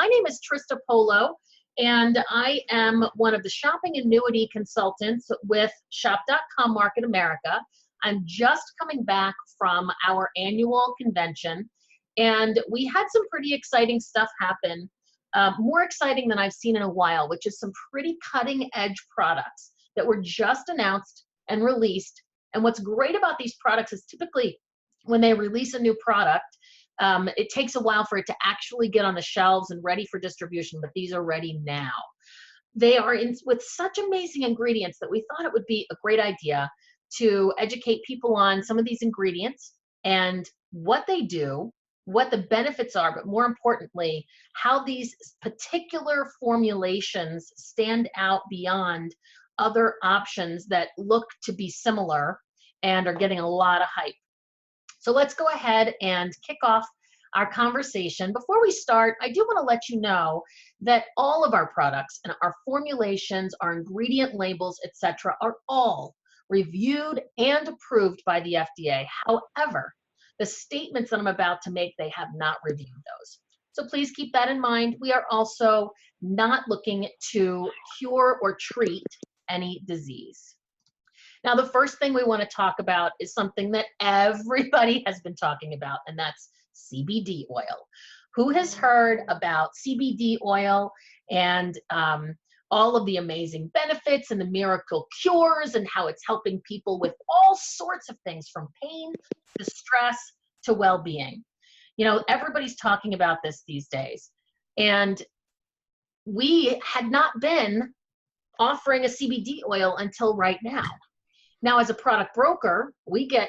name is Trista Polo, and I am one of the shopping annuity consultants with Shop.com Market America. I'm just coming back from our annual convention, and we had some pretty exciting stuff happen, more exciting than I've seen in a while, which is some pretty cutting edge products that were just announced and released. And what's great about these products is typically when they release a new product, it takes a while for it to actually get on the shelves and ready for distribution, but these are ready now. They are with such amazing ingredients that we thought it would be a great idea to educate people on some of these ingredients and what they do, what the benefits are, but more importantly, how these particular formulations stand out beyond other options that look to be similar and are getting a lot of hype. So let's go ahead and kick off our conversation. Before we start, I do want to let you know that all of our products and our formulations, our ingredient labels, etc., are all reviewed and approved by the FDA. However, the statements that I'm about to make, they have not reviewed those. So please keep that in mind. We are also not looking to cure or treat any disease. Now, the first thing we want to talk about is something that everybody has been talking about, and that's CBD oil. Who has heard about CBD oil and all of the amazing benefits and the miracle cures and how it's helping people with all sorts of things, from pain to stress to well-being? You know, everybody's talking about this these days. And we had not been offering a CBD oil until right now. Now, as a product broker, we get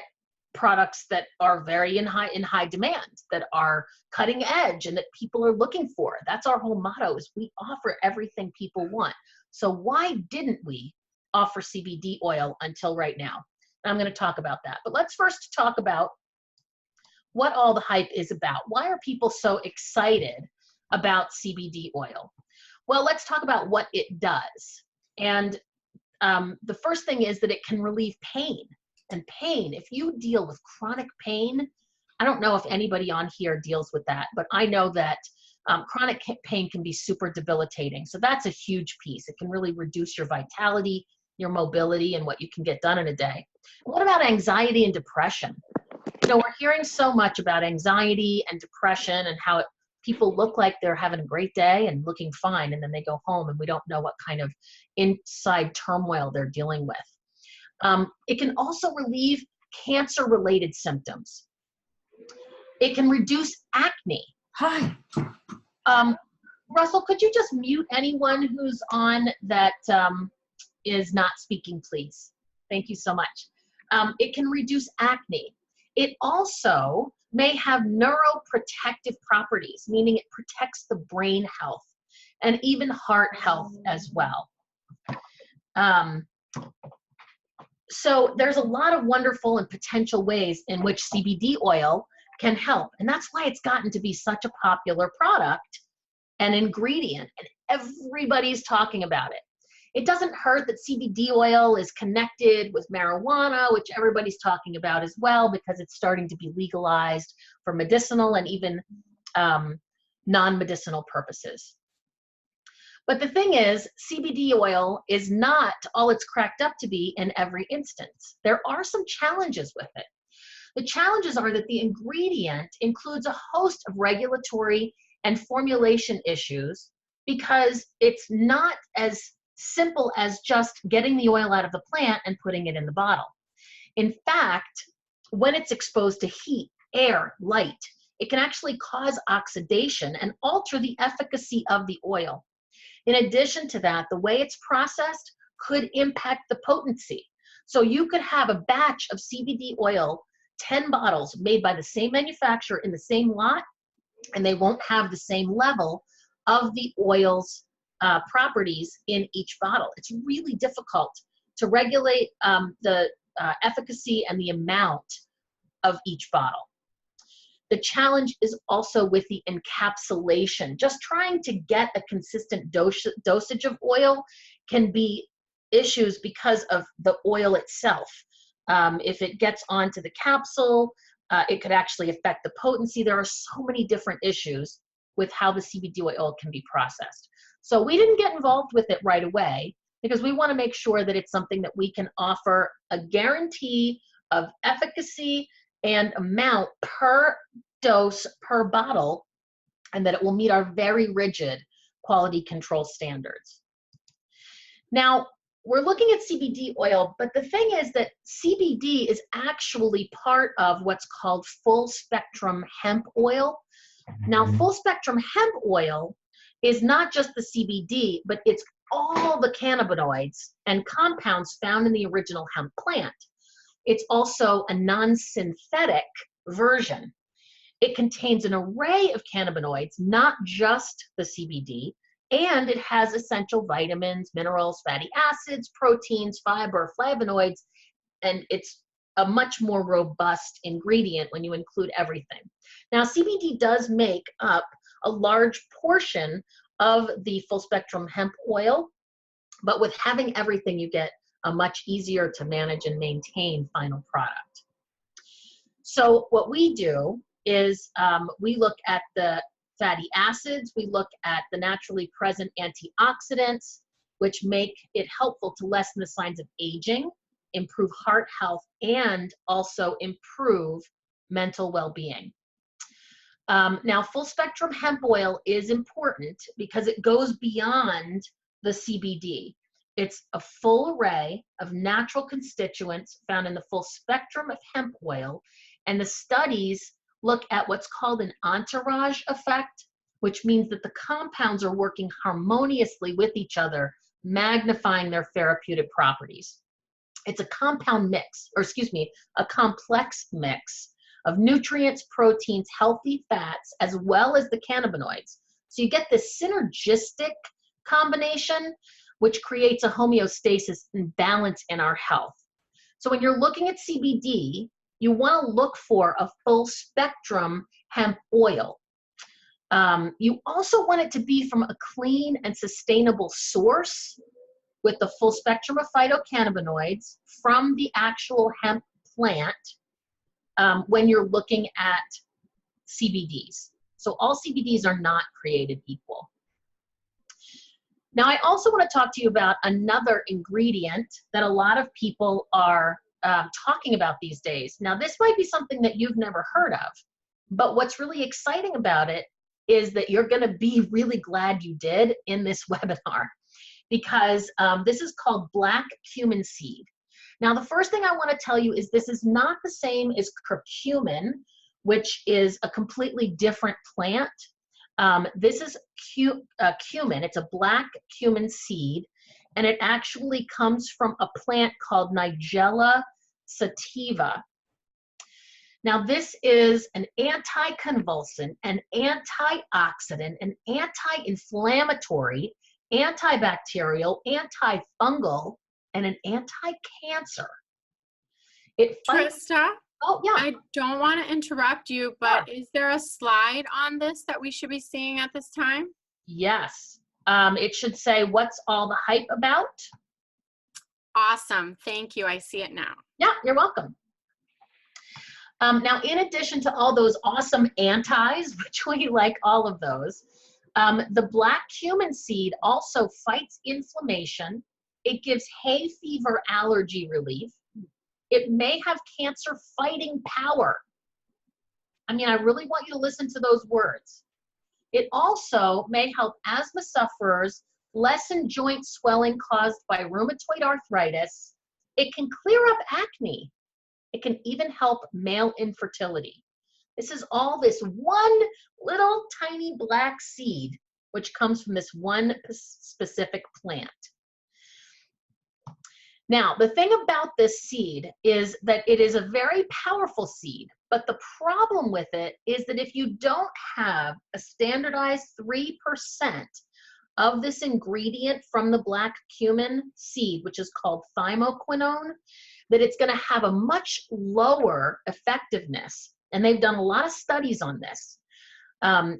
products that are very in high demand, that are cutting edge and that people are looking for. That's our whole motto, is we offer everything people want. So why didn't we offer CBD oil until right now? And I'm going to talk about that. But let's first talk about what all the hype is about. Why are people so excited about CBD oil? Well, let's talk about what it does. And the first thing is that it can relieve pain. And pain, if you deal with chronic pain, I don't know if anybody on here deals with that, but I know that chronic pain can be super debilitating. So that's a huge piece. It can really reduce your vitality, your mobility, and what you can get done in a day. What about anxiety and depression? You know, we're hearing so much about anxiety and depression and how people look like they're having a great day and looking fine, and then they go home and we don't know what kind of inside turmoil they're dealing with. It can also relieve cancer-related symptoms. It can reduce acne. Hi. Russell, could you just mute anyone who's on that is not speaking, please? Thank you so much. It can reduce acne. It also may have neuroprotective properties, meaning it protects the brain health and even heart health as well. So there's a lot of wonderful and potential ways in which CBD oil can help. And that's why it's gotten to be such a popular product and ingredient, and everybody's talking about it. It doesn't hurt that CBD oil is connected with marijuana, which everybody's talking about as well, because it's starting to be legalized for medicinal and even non-medicinal purposes. But the thing is, CBD oil is not all it's cracked up to be in every instance. There are some challenges with it. The challenges are that the ingredient includes a host of regulatory and formulation issues, because it's not as simple as just getting the oil out of the plant and putting it in the bottle. In fact, when it's exposed to heat, air, light, it can actually cause oxidation and alter the efficacy of the oil. In addition to that, the way it's processed could impact the potency. So you could have a batch of CBD oil, 10 bottles made by the same manufacturer in the same lot, and they won't have the same level of the oil's properties in each bottle. It's really difficult to regulate the efficacy and the amount of each bottle. The challenge is also with the encapsulation. Just trying to get a consistent dosage of oil can be issues because of the oil itself. If it gets onto the capsule, it could actually affect the potency. There are so many different issues with how the CBD oil can be processed. So we didn't get involved with it right away because we want to make sure that it's something that we can offer a guarantee of efficacy and amount per dose per bottle, and that it will meet our very rigid quality control standards. Now, we're looking at CBD oil, but the thing is that CBD is actually part of what's called full spectrum hemp oil. Now, full spectrum hemp oil is not just the CBD, but it's all the cannabinoids and compounds found in the original hemp plant. It's also a non-synthetic version. It contains an array of cannabinoids, not just the CBD, and it has essential vitamins, minerals, fatty acids, proteins, fiber, flavonoids, and it's a much more robust ingredient when you include everything. Now, CBD does make up a large portion of the full spectrum hemp oil, but with having everything, you get a much easier to manage and maintain final product. So what we do is we look at the fatty acids, we look at the naturally present antioxidants, which make it helpful to lessen the signs of aging, improve heart health, and also improve mental well-being. Now, full spectrum hemp oil is important because it goes beyond the CBD. It's a full array of natural constituents found in the full spectrum of hemp oil, and the studies look at what's called an entourage effect, which means that the compounds are working harmoniously with each other, magnifying their therapeutic properties. It's a compound mix, or excuse me, a complex mix of nutrients, proteins, healthy fats, as well as the cannabinoids. So you get this synergistic combination, which creates a homeostasis and balance in our health. So when you're looking at CBD, you want to look for a full spectrum hemp oil. You also want it to be from a clean and sustainable source with the full spectrum of phytocannabinoids from the actual hemp plant when you're looking at CBDs. So all CBDs are not created equal. Now, I also want to talk to you about another ingredient that a lot of people are talking about these days. Now, this might be something that you've never heard of, but what's really exciting about it is that you're going to be really glad you did in this webinar, because this is called Black Cumin Seed. Now, the first thing I want to tell you is this is not the same as curcumin, which is a completely different plant. This is cumin. It's a black cumin seed, and it actually comes from a plant called Nigella sativa. Now, this is an anticonvulsant, an antioxidant, an anti-inflammatory, antibacterial, antifungal, and an anti-cancer. It fights. Trista, Oh, yeah. I don't want to interrupt you, but is there a slide on this that we should be seeing at this time? Yes. It should say, what's all the hype about? Awesome. Thank you. I see it now. Yeah, you're welcome. Now, in addition to all those awesome antis, which we like all of those, the black cumin seed also fights inflammation. It gives hay fever allergy relief. It may have cancer fighting power. I mean, I really want you to listen to those words. It also may help asthma sufferers lessen joint swelling caused by rheumatoid arthritis. It can clear up acne. It can even help male infertility. This is all this one little tiny black seed, which comes from this one specific plant. Now, the thing about this seed is that it is a very powerful seed, but the problem with it is that if you don't have a standardized 3% of this ingredient from the black cumin seed, which is called thymoquinone, that it's going to have a much lower effectiveness. And they've done a lot of studies on this.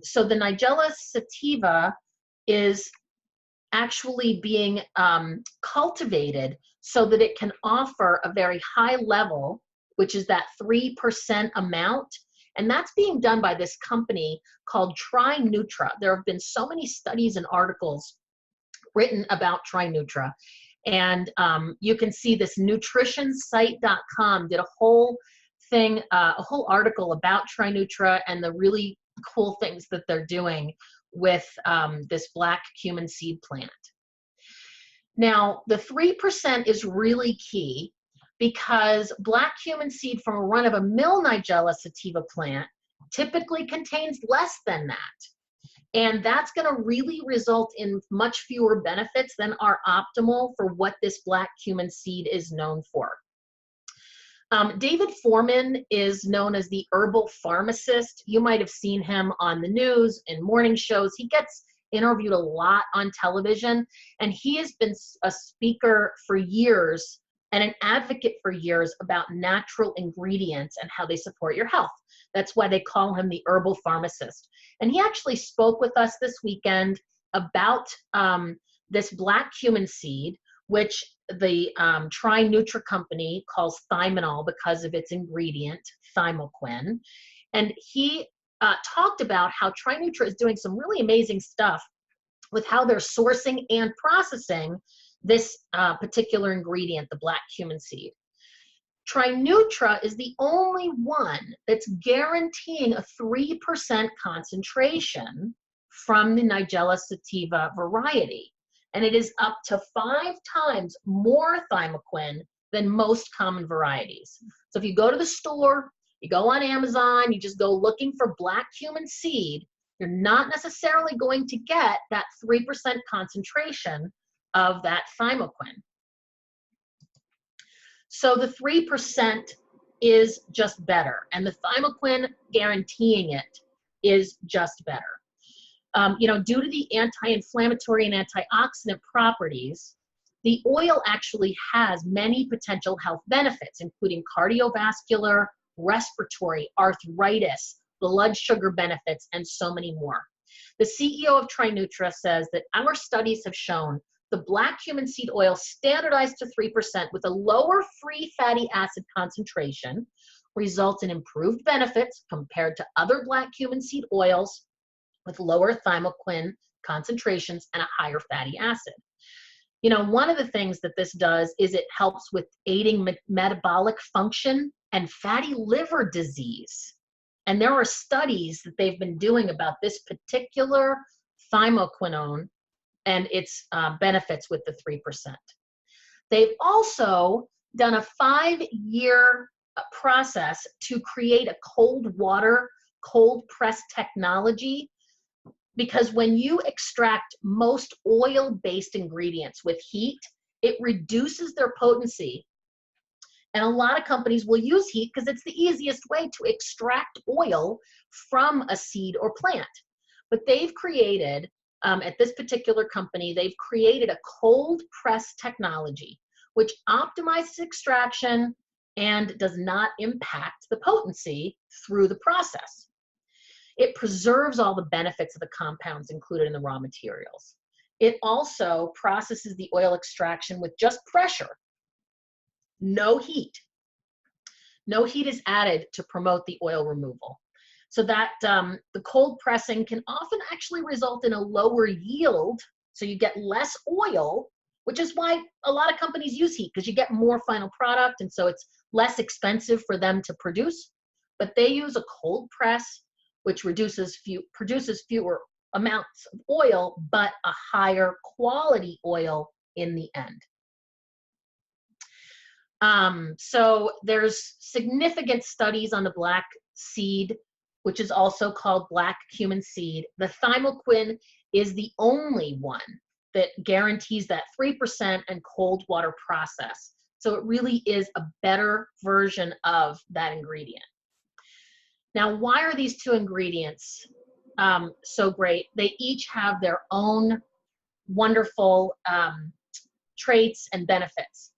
So the Nigella sativa is actually being cultivated so that it can offer a very high level, which is that 3% amount, And that's being done by this company called TriNutra. There have been so many studies and articles written about TriNutra. And you can see this nutritionsite.com did a whole thing, a whole article about TriNutra and the really cool things that they're doing with this black cumin seed plant. Now, the 3% is really key because black cumin seed from a run-of-the-mill Nigella sativa plant typically contains less than that. And that's going to really result in much fewer benefits than are optimal for what this black cumin seed is known for. David Foreman is known as the herbal pharmacist. You might have seen him on the news and morning shows. He gets interviewed a lot on television, and he has been a speaker for years and an advocate for years about natural ingredients and how they support your health. That's why they call him the herbal pharmacist. And he actually spoke with us this weekend about this black cumin seed, which the TriNutra company calls Thymenol because of its ingredient, thymoquin. And he talked about how TriNutra is doing some really amazing stuff with how they're sourcing and processing this particular ingredient, the black cumin seed. TriNutra is the only one that's guaranteeing a 3% concentration from the Nigella sativa variety. And it is up to 5 times more thymoquin than most common varieties. So if you go to the store, you go on Amazon, you just go looking for black cumin seed, you're not necessarily going to get that 3% concentration of that thymoquin. So the 3% is just better, and the thymoquin guaranteeing it is just better. You know, due to the anti-inflammatory and antioxidant properties, the oil actually has many potential health benefits, including cardiovascular, respiratory, arthritis, blood sugar benefits, and so many more. The CEO of TriNutra says that our studies have shown the black cumin seed oil standardized to 3% with a lower free fatty acid concentration results in improved benefits compared to other black cumin seed oils with lower thymoquin concentrations and a higher fatty acid. You know, one of the things that this does is it helps with aiding metabolic function and fatty liver disease. And there are studies that they've been doing about this particular thymoquinone and its benefits with the 3%. They've also done a 5-year process to create a cold water, cold press technology, because when you extract most oil-based ingredients with heat, it reduces their potency. And a lot of companies will use heat because it's the easiest way to extract oil from a seed or plant. But they've created, at this particular company, they've created a cold press technology, which optimizes extraction and does not impact the potency through the process. It preserves all the benefits of the compounds included in the raw materials. It also processes the oil extraction with just pressure, no heat. No heat is added to promote the oil removal. So that the cold pressing can often actually result in a lower yield, so you get less oil, which is why a lot of companies use heat, because you get more final product, and so it's less expensive for them to produce. But they use a cold press, which produces fewer amounts of oil, but a higher quality oil in the end. So there's significant studies on the black seed, which is also called black cumin seed. The thymoquin is the only one that guarantees that 3% and cold water process. So it really is a better version of that ingredient. Now, why are these two ingredients so great? They each have their own wonderful traits and benefits.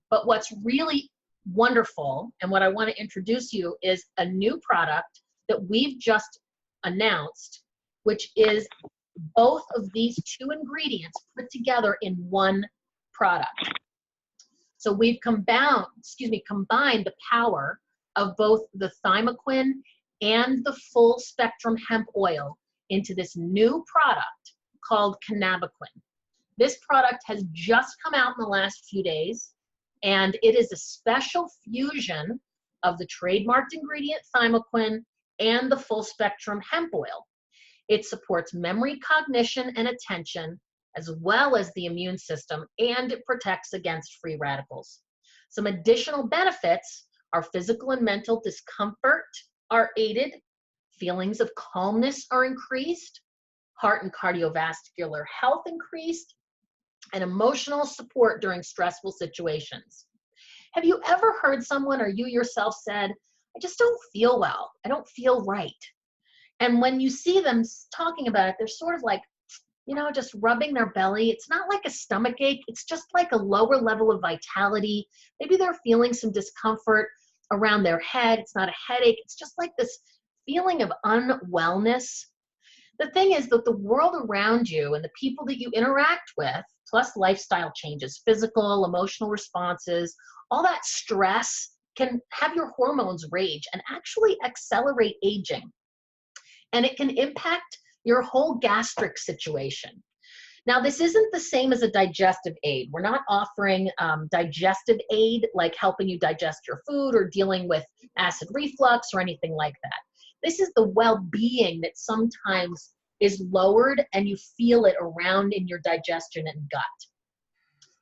But what's really wonderful, and what I want to introduce you, is a new product that we've just announced, which is both of these two ingredients put together in one product. So we've combined the power of both the thymoquin and the full spectrum hemp oil into this new product called CannabiQuin. This product has just come out in the last few days, and it is a special fusion of the trademarked ingredient Thymoquin and the full spectrum hemp oil. It supports memory, cognition, and attention, as well as the immune system, and it protects against free radicals. Some additional benefits are physical and mental discomfort are aided, feelings of calmness are increased, heart and cardiovascular health increased, and emotional support during stressful situations. Have you ever heard someone or you yourself said, I just don't feel well, I don't feel right? And when you see them talking about it, they're sort of like, you know, just rubbing their belly. It's not like a stomach ache. It's just like a lower level of vitality. Maybe they're feeling some discomfort around their head. It's not a headache. It's just like this feeling of unwellness. The thing is that the world around you and the people that you interact with, plus lifestyle changes, physical, emotional responses, all that stress can have your hormones rage and actually accelerate aging. And it can impact your whole gastric situation. Now, this isn't the same as a digestive aid. We're not offering digestive aid, like helping you digest your food or dealing with acid reflux or anything like that. This is the well-being that sometimes is lowered and you feel it around in your digestion and gut.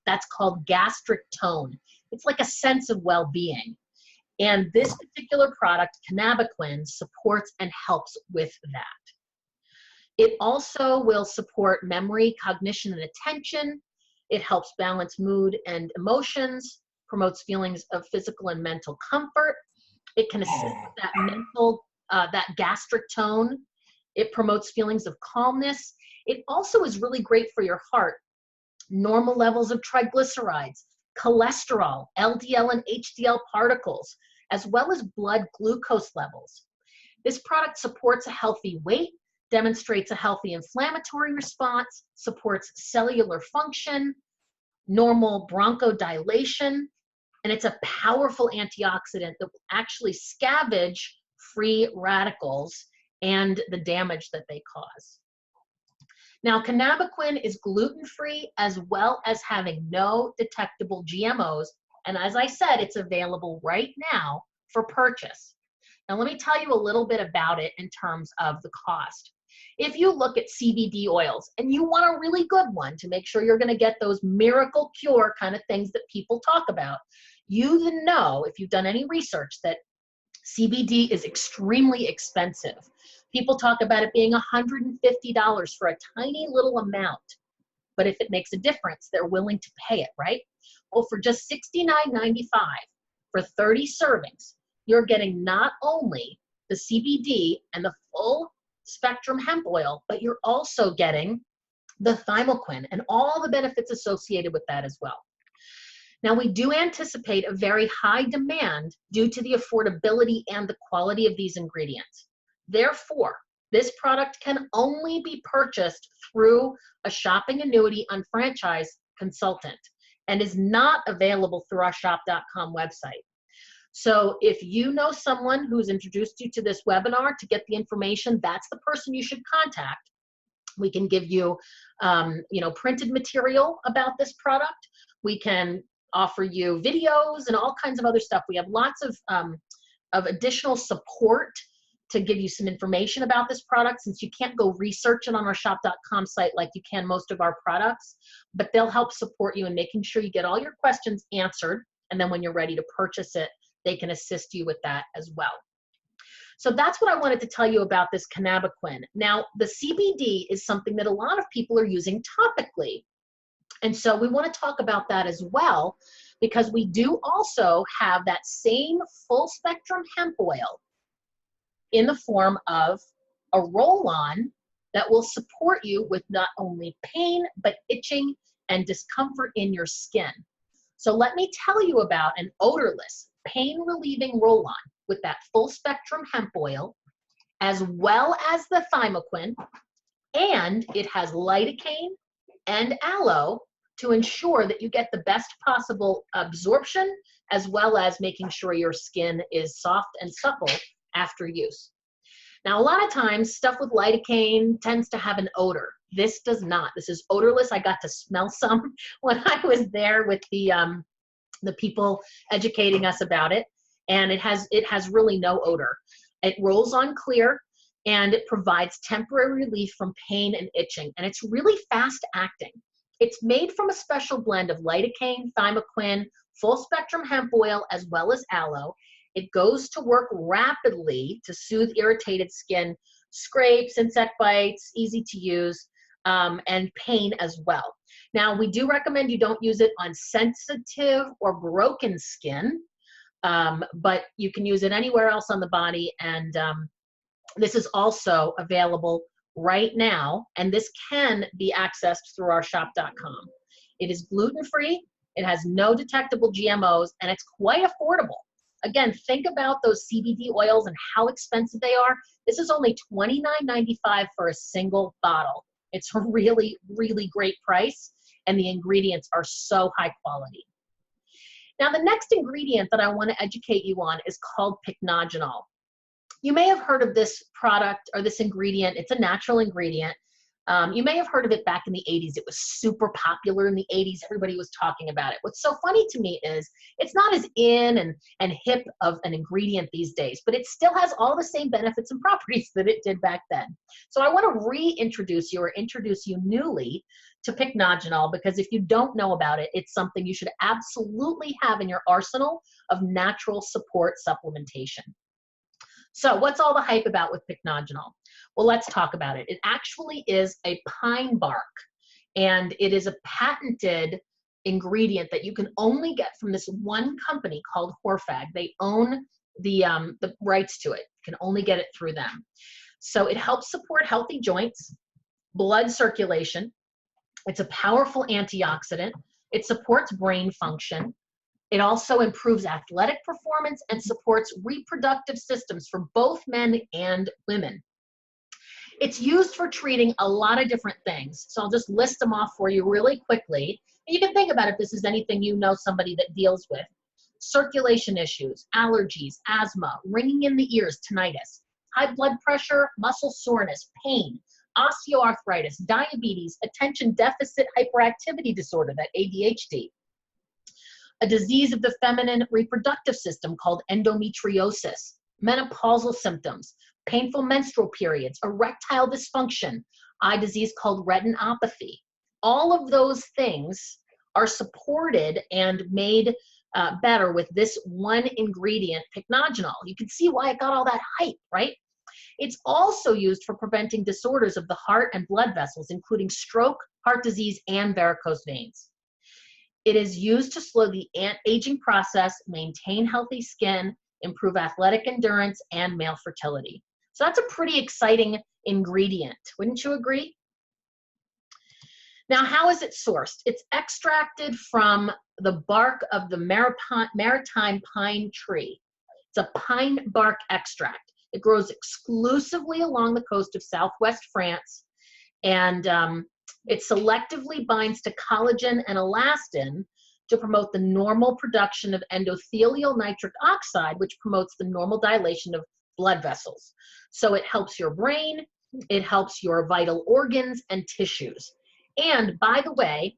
That's called gastric tone. It's like a sense of well-being. And this particular product, CannabiQuin, supports and helps with that. It also will support memory, cognition, and attention. It helps balance mood and emotions, promotes feelings of physical and mental comfort. It can assist with that mental, that gastric tone. It promotes feelings of calmness. It also is really great for your heart. Normal levels of triglycerides, cholesterol, LDL and HDL particles, as well as blood glucose levels. This product supports a healthy weight, demonstrates a healthy inflammatory response, supports cellular function, normal bronchodilation, and it's a powerful antioxidant that will actually scavenge free radicals and the damage that they cause. Now, CannabiQuin is gluten-free as well as having no detectable GMOs, and as I said, it's available right now for purchase. Now, let me tell you a little bit about it in terms of the cost. If you look at CBD oils and you want a really good one to make sure you're going to get those miracle cure kind of things that people talk about, you then know, if you've done any research, that CBD is extremely expensive. People talk about it being $150 for a tiny little amount, but if it makes a difference, they're willing to pay it, right? Well, for just $69.95 for 30 servings, you're getting not only the CBD and the full spectrum hemp oil, but you're also getting the Thymoquin and all the benefits associated with that as well. Now, we do anticipate a very high demand due to the affordability and the quality of these ingredients. Therefore, this product can only be purchased through a shopping annuity unfranchised consultant and is not available through our shop.com website. So if you know someone who's introduced you to this webinar to get the information, that's the person you should contact. We can give you, printed material about this product. We can offer you videos and all kinds of other stuff. We have lots of additional support to give you some information about this product, since you can't go research it on our shop.com site like you can most of our products, but they'll help support you in making sure you get all your questions answered. And then when you're ready to purchase it, they can assist you with that as well. So that's what I wanted to tell you about this CannabiQuin. Now, the CBD is something that a lot of people are using topically. And so we want to talk about that as well, because we do also have that same full spectrum hemp oil in the form of a roll-on that will support you with not only pain, but itching and discomfort in your skin. So let me tell you about an odorless, pain-relieving roll-on with that full spectrum hemp oil, as well as the Thymoquin, and it has lidocaine and aloe to ensure that you get the best possible absorption, as well as making sure your skin is soft and supple after use. Now, a lot of times stuff with lidocaine tends to have an odor. This does not. This is odorless. I got to smell some when I was there with the people educating us about it, and it has really no odor. It rolls on clear, and it provides temporary relief from pain and itching, and it's really fast acting. It's made from a special blend of lidocaine, Thymenol, full spectrum hemp oil, as well as aloe. It goes to work rapidly to soothe irritated skin, scrapes, insect bites, easy to use, and pain as well. Now, we do recommend you don't use it on sensitive or broken skin, but you can use it anywhere else on the body. And this is also available right now, and this can be accessed through our shop.com. It is gluten-free, it has no detectable GMOs, and it's quite affordable. Again, think about those CBD oils and how expensive they are. This is only $29.95 for a single bottle. It's a really, really great price, and the ingredients are so high quality. Now, the next ingredient that I want to educate you on is called pycnogenol. You may have heard of this product or this ingredient. It's a natural ingredient. You may have heard of it back in the 80s. It was super popular in the 80s. Everybody was talking about it. What's so funny to me is it's not as in and hip of an ingredient these days, but it still has all the same benefits and properties that it did back then. So I want to reintroduce you or introduce you newly to pycnogenol, because if you don't know about it, it's something you should absolutely have in your arsenal of natural support supplementation. So what's all the hype about with pycnogenol? Well, let's talk about it. It actually is a pine bark, and it is a patented ingredient that you can only get from this one company called Horfag. They own the rights to it. You can only get it through them. So it helps support healthy joints, blood circulation. It's a powerful antioxidant. It supports brain function. It also improves athletic performance and supports reproductive systems for both men and women. It's used for treating a lot of different things. So I'll just list them off for you really quickly. And you can think about if this is anything you know somebody that deals with. Circulation issues, allergies, asthma, ringing in the ears, tinnitus, high blood pressure, muscle soreness, pain, osteoarthritis, diabetes, attention deficit hyperactivity disorder, that ADHD, a disease of the feminine reproductive system called endometriosis, menopausal symptoms, painful menstrual periods, erectile dysfunction, eye disease called retinopathy. All of those things are supported and made better with this one ingredient, pycnogenol. You can see why it got all that hype, right? It's also used for preventing disorders of the heart and blood vessels, including stroke, heart disease, and varicose veins. It is used to slow the aging process, maintain healthy skin, improve athletic endurance, and male fertility. So that's a pretty exciting ingredient. Wouldn't you agree? Now, how is it sourced? It's extracted from the bark of the maritime pine tree. It's a pine bark extract. It grows exclusively along the coast of southwest France, and it selectively binds to collagen and elastin to promote the normal production of endothelial nitric oxide, which promotes the normal dilation of blood vessels. So it helps your brain, it helps your vital organs and tissues. And by the way,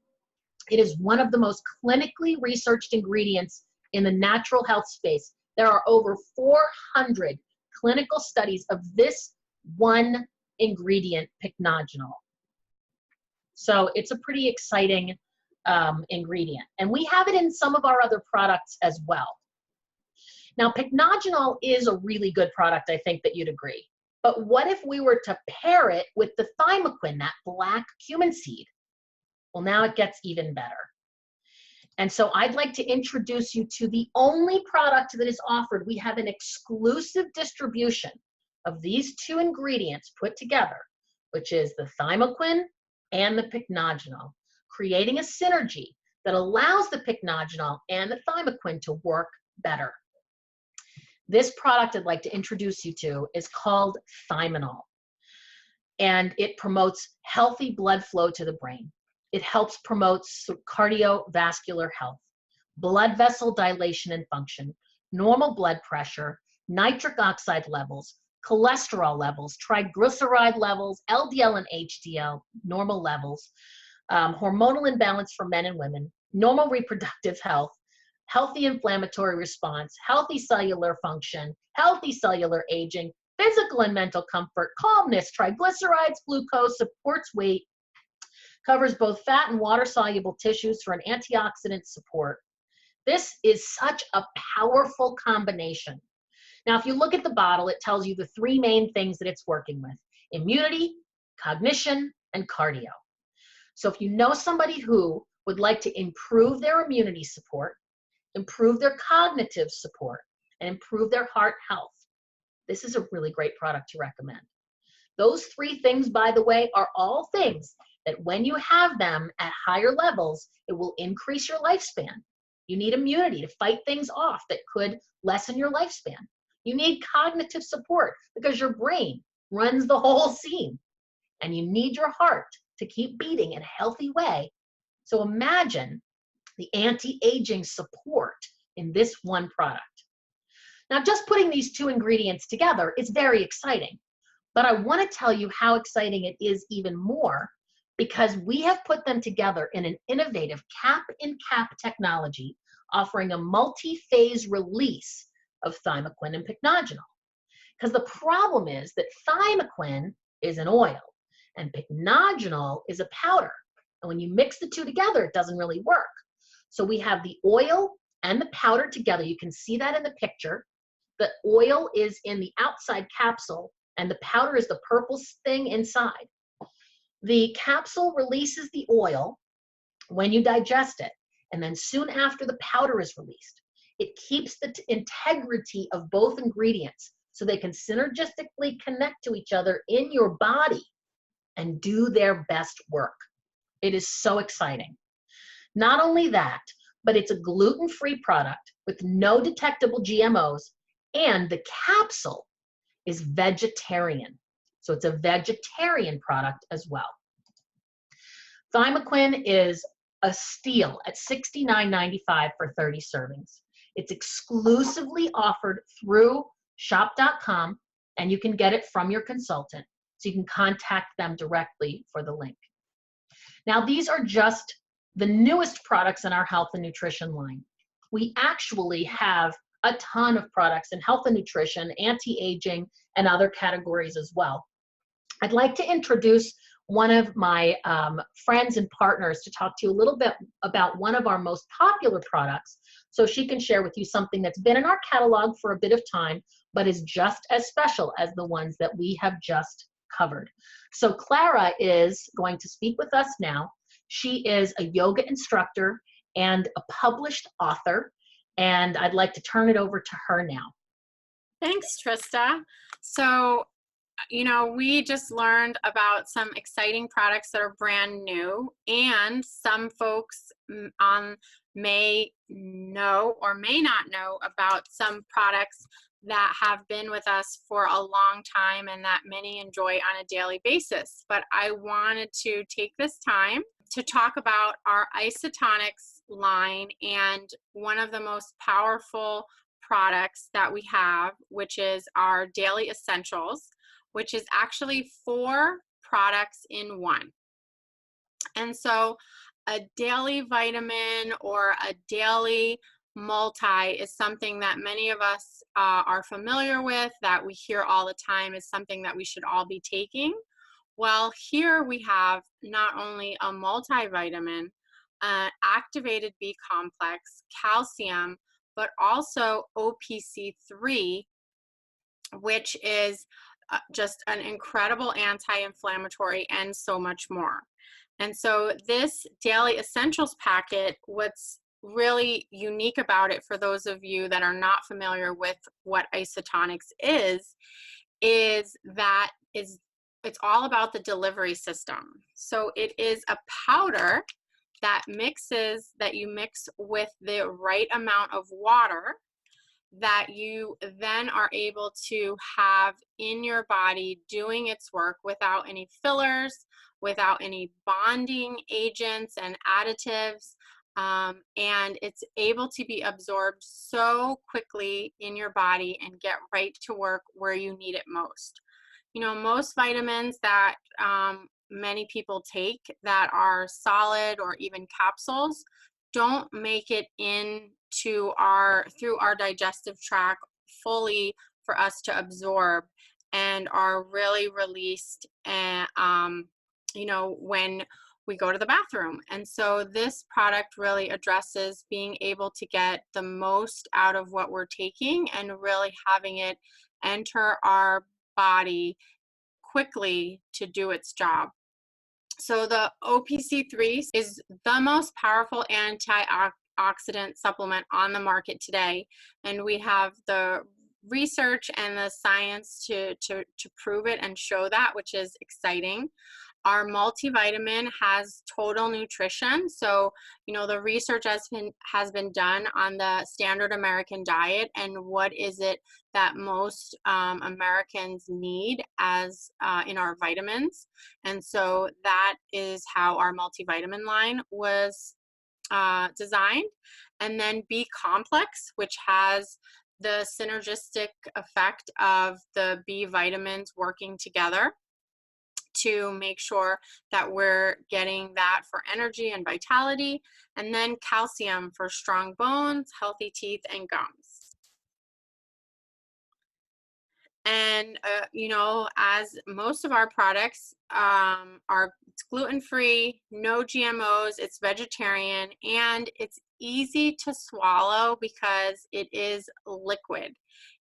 it is one of the most clinically researched ingredients in the natural health space. There are over 400 clinical studies of this one ingredient, pycnogenol. So it's a pretty exciting ingredient. And we have it in some of our other products as well. Now, pycnogenol is a really good product, I think that you'd agree. But what if we were to pair it with the Thymenol, that black cumin seed? Well, now it gets even better. And so I'd like to introduce you to the only product that is offered. We have an exclusive distribution of these two ingredients put together, which is the Thymenol and the pycnogenol, creating a synergy that allows the pycnogenol and the Thymenol to work better. This product I'd like to introduce you to is called Thymenol, and it promotes healthy blood flow to the brain. It helps promote cardiovascular health, blood vessel dilation and function, normal blood pressure, nitric oxide levels, cholesterol levels, triglyceride levels, LDL and HDL, normal levels, hormonal imbalance for men and women, normal reproductive health, healthy inflammatory response, healthy cellular function, healthy cellular aging, physical and mental comfort, calmness, triglycerides, glucose, supports weight, covers both fat and water-soluble tissues for an antioxidant support. This is such a powerful combination. Now, if you look at the bottle, it tells you the three main things that it's working with: immunity, cognition, and cardio. So if you know somebody who would like to improve their immunity support, improve their cognitive support, and improve their heart health, this is a really great product to recommend. Those three things, by the way, are all things that when you have them at higher levels, it will increase your lifespan. You need immunity to fight things off that could lessen your lifespan. You need cognitive support because your brain runs the whole scene. And you need your heart to keep beating in a healthy way. So imagine the anti-aging support in this one product. Now, just putting these two ingredients together is very exciting. But I want to tell you how exciting it is even more because we have put them together in an innovative cap-in-cap technology offering a multi-phase release of Thymequin and pycnogenol. Because the problem is that Thymequin is an oil and pycnogenol is a powder. And when you mix the two together, it doesn't really work. So we have the oil and the powder together. You can see that in the picture. The oil is in the outside capsule and the powder is the purple thing inside. The capsule releases the oil when you digest it. And then soon after the powder is released, it keeps the integrity of both ingredients so they can synergistically connect to each other in your body and do their best work. It is so exciting. Not only that, but it's a gluten-free product with no detectable GMOs, and the capsule is vegetarian. So it's a vegetarian product as well. Thymequin is a steal at $69.95 for 30 servings. It's exclusively offered through shop.com, and you can get it from your consultant. So you can contact them directly for the link. Now, these are just the newest products in our health and nutrition line. We actually have a ton of products in health and nutrition, anti-aging, and other categories as well. I'd like to introduce one of my friends and partners to talk to you a little bit about one of our most popular products, so she can share with you something that's been in our catalog for a bit of time, but is just as special as the ones that we have just covered. So Clara is going to speak with us now. She is a yoga instructor and a published author, and I'd like to turn it over to her now. Thanks, Trista. So, you know, we just learned about some exciting products that are brand new, and some folks may know or may not know about some products that have been with us for a long time and that many enjoy on a daily basis. But I wanted to take this time to talk about our Isotonix line and one of the most powerful products that we have, which is our Daily Essentials, which is actually 4 products in one. And so a daily vitamin or a daily multi is something that many of us are familiar with, that we hear all the time is something that we should all be taking. Well, here we have not only a multivitamin, activated B complex, calcium, but also OPC3, which is just an incredible anti-inflammatory, and so much more. And so this Daily Essentials packet, what's really unique about it for those of you that are not familiar with what Isotonix is that it's all about the delivery system. So it is a powder that you mix with the right amount of water that you then are able to have in your body doing its work without any fillers, without any bonding agents and additives. and it's able to be absorbed so quickly in your body and get right to work where you need it most. You know, most vitamins that many people take that are solid or even capsules don't make it into our through our digestive tract fully for us to absorb, and are really released and you know, when we go to the bathroom. And so this product really addresses being able to get the most out of what we're taking and really having it enter our body quickly to do its job. So the OPC3 is the most powerful antioxidant supplement on the market today, and we have the research and the science to prove it and show that, which is exciting. Our multivitamin has total nutrition. So, you know, the research has been done on the standard American diet and what is it that most Americans need as in our vitamins. And so that is how our multivitamin line was designed. And then B complex, which has the synergistic effect of the B vitamins working together to make sure that we're getting that for energy and vitality. And then calcium for strong bones, healthy teeth, and gums. And you know, as most of our products are, it's gluten-free, no GMOs, it's vegetarian, and it's easy to swallow because it is liquid.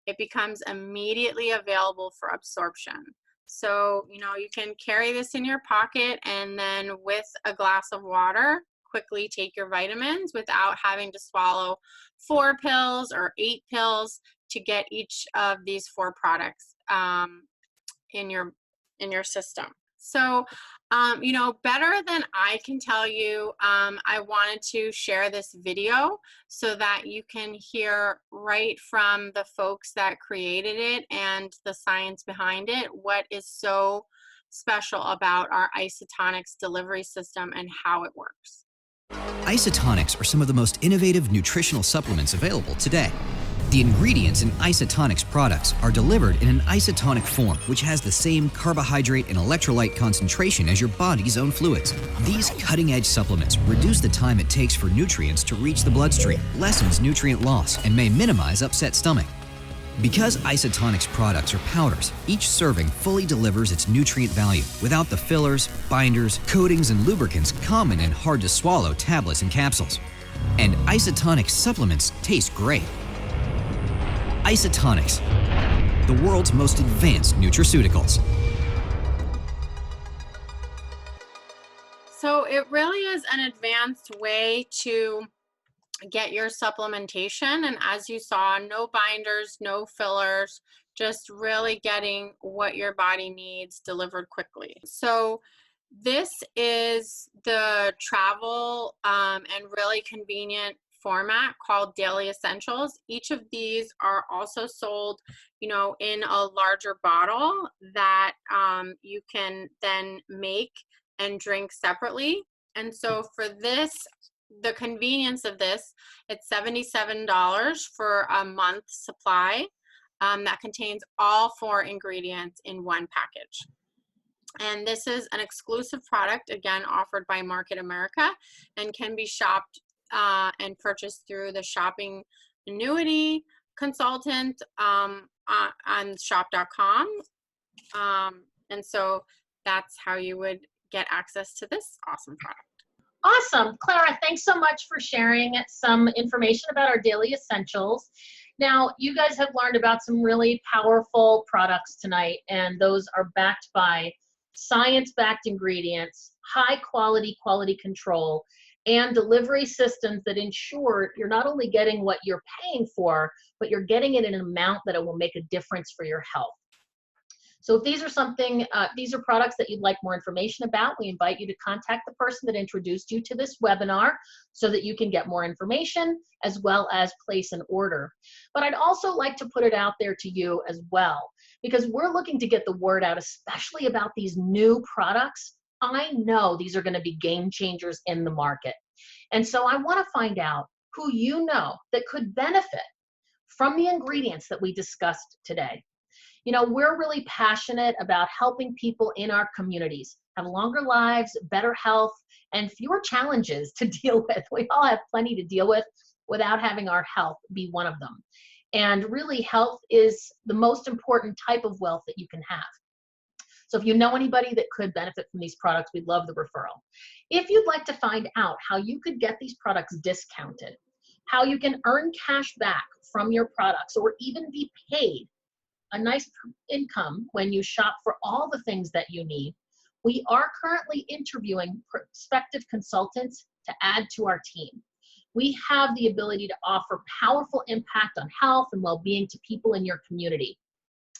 It becomes immediately available for absorption. So, you know, you can carry this in your pocket and then with a glass of water, quickly take your vitamins without having to swallow 4 pills or 8 pills to get each of these 4 products in your system. So, you know, better than I can tell you, I wanted to share this video so that you can hear right from the folks that created it and the science behind it, what is so special about our Isotonix delivery system and how it works. Isotonix are some of the most innovative nutritional supplements available today. The ingredients in Isotonix products are delivered in an isotonic form, which has the same carbohydrate and electrolyte concentration as your body's own fluids. These cutting-edge supplements reduce the time it takes for nutrients to reach the bloodstream, lessens nutrient loss, and may minimize upset stomach. Because Isotonix products are powders, each serving fully delivers its nutrient value without the fillers, binders, coatings, and lubricants common in hard-to-swallow tablets and capsules. And Isotonix supplements taste great. Isotonix, the world's most advanced nutraceuticals. So it really is an advanced way to get your supplementation. And as you saw, no binders, no fillers, just really getting what your body needs delivered quickly. So this is the travel and really convenient format called Daily Essentials. Each of these are also sold, you know, in a larger bottle that you can then make and drink separately. And so for this, the convenience of this, it's $77 for a month supply that contains all 4 ingredients in one package. And this is an exclusive product, again, offered by Market America and can be shopped and purchased through the shopping annuity consultant on shop.com. And so that's how you would get access to this awesome product. Awesome. Clara, thanks so much for sharing some information about our daily essentials. Now, you guys have learned about some really powerful products tonight, and those are backed by science-backed ingredients, high quality control, and delivery systems that ensure you're not only getting what you're paying for, but you're getting it in an amount that it will make a difference for your health. So if these are products that you'd like more information about, we invite you to contact the person that introduced you to this webinar so that you can get more information as well as place an order. But I'd also like to put it out there to you as well, because we're looking to get the word out, especially about these new products. I know these are going to be game changers in the market. And so I want to find out who you know that could benefit from the ingredients that we discussed today. You know, we're really passionate about helping people in our communities have longer lives, better health, and fewer challenges to deal with. We all have plenty to deal with without having our health be one of them. And really, health is the most important type of wealth that you can have. So if you know anybody that could benefit from these products, we'd love the referral. If you'd like to find out how you could get these products discounted, how you can earn cash back from your products, or even be paid a nice income when you shop for all the things that you need, we are currently interviewing prospective consultants to add to our team. We have the ability to offer powerful impact on health and well-being to people in your community.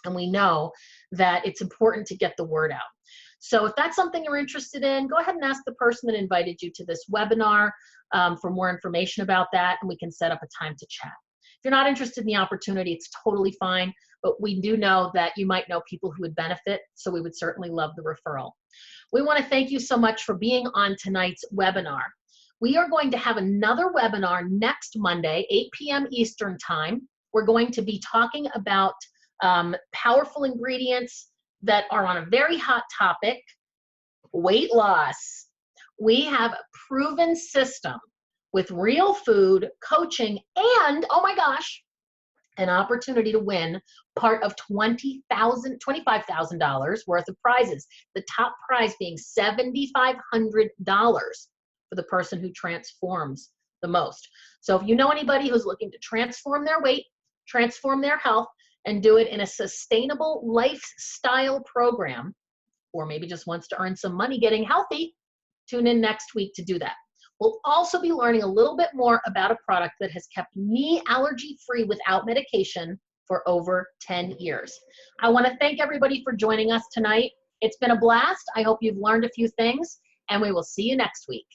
And we know that it's important to get the word out. So if that's something you're interested in, go ahead and ask the person that invited you to this webinar for more information about that, and we can set up a time to chat. If you're not interested in the opportunity, it's totally fine, but we do know that you might know people who would benefit, so we would certainly love the referral. We want to thank you so much for being on tonight's webinar. We are going to have another webinar next Monday, 8 p.m. Eastern Time. We're going to be talking about powerful ingredients that are on a very hot topic, weight loss. We have a proven system with real food, coaching, and, oh my gosh, an opportunity to win part of $25,000 worth of prizes. The top prize being $7,500 for the person who transforms the most. So if you know anybody who's looking to transform their weight, transform their health, and do it in a sustainable lifestyle program, or maybe just wants to earn some money getting healthy, tune in next week to do that. We'll also be learning a little bit more about a product that has kept me allergy-free without medication for over 10 years. I want to thank everybody for joining us tonight. It's been a blast. I hope you've learned a few things, and we will see you next week.